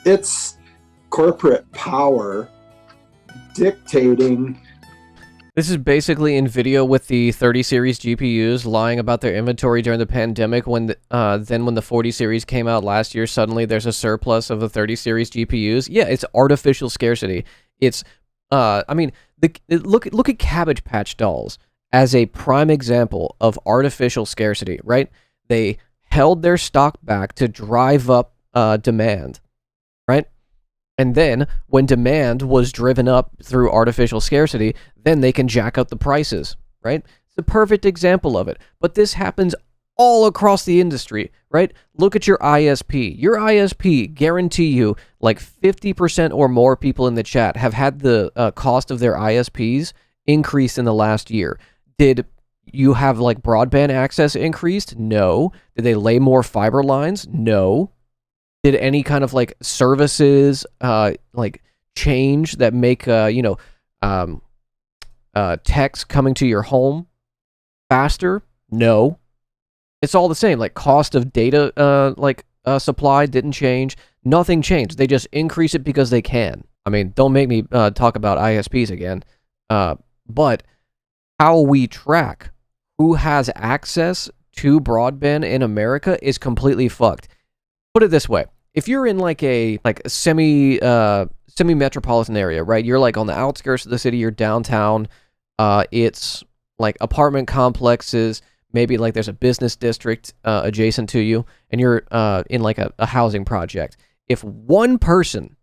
It's corporate power dictating. This is basically NVIDIA with the 30 series GPUs lying about their inventory during the pandemic. When then when the 40 series came out last year, suddenly there's a surplus of the 30 series GPUs. Yeah, it's artificial scarcity. It's, I mean, look at Cabbage Patch Dolls as a prime example of artificial scarcity, right? They held their stock back to drive up demand, right? And then, when demand was driven up through artificial scarcity, then they can jack up the prices, right? It's a perfect example of it. But this happens all across the industry, right? Look at your ISP. Your ISP, guarantee you, like 50% or more people in the chat have had the cost of their ISPs increase in the last year. Did you have, like, broadband access increased? No. Did they lay more fiber lines? No. Did any kind of, like, services, like, change that make, text coming to your home faster? No. It's all the same. Like, cost of data, supply didn't change. Nothing changed. They just increase it because they can. I mean, don't make me talk about ISPs again. But how we track who has access to broadband in America is completely fucked. Put it this way. If you're in like a semi-metropolitan area, right? You're like on the outskirts of the city, you're downtown. It's like apartment complexes, maybe like there's a business district adjacent to you, and you're in like a housing project. If one person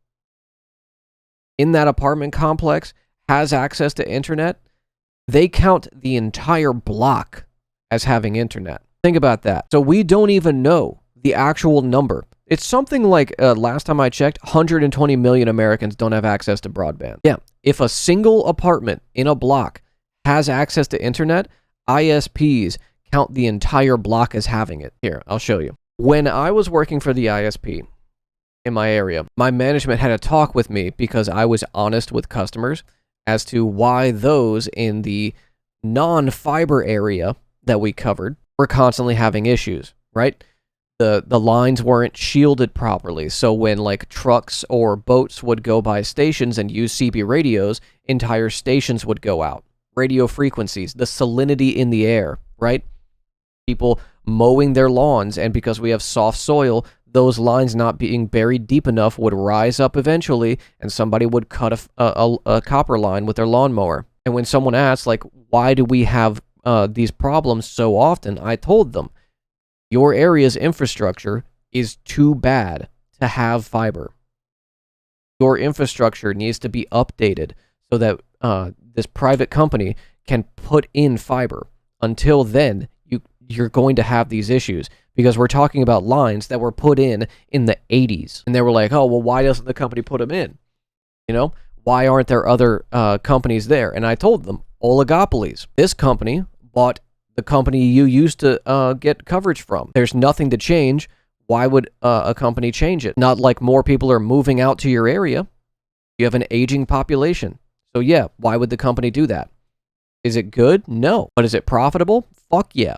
in that apartment complex has access to internet, they count the entire block as having internet. Think about that. So we don't even know the actual number. It's something like, last time I checked, 120 million Americans don't have access to broadband. Yeah, if a single apartment in a block has access to internet, ISPs count the entire block as having it. Here, I'll show you. When I was working for the ISP in my area, my management had a talk with me because I was honest with customers as to why those in the non-fiber area that we covered were constantly having issues, right? The lines weren't shielded properly, so when like trucks or boats would go by stations and use CB radios, entire stations would go out. Radio frequencies, the salinity in the air, right? People mowing their lawns, and because we have soft soil, those lines not being buried deep enough would rise up eventually, and somebody would cut a copper line with their lawnmower. And when someone asked, like, why do we have these problems so often, I told them, your area's infrastructure is too bad to have fiber. Your infrastructure needs to be updated so that this private company can put in fiber. Until then, you're going to have these issues because we're talking about lines that were put in the 80s. And they were like, oh, well, why doesn't the company put them in? You know, why aren't there other companies there? And I told them, oligopolies. This company bought the company you used to get coverage from. There's nothing to change. Why would a company change it? Not like more people are moving out to your area. You have an aging population. So yeah, why would the company do that? Is it good? No. But is it profitable? Fuck yeah.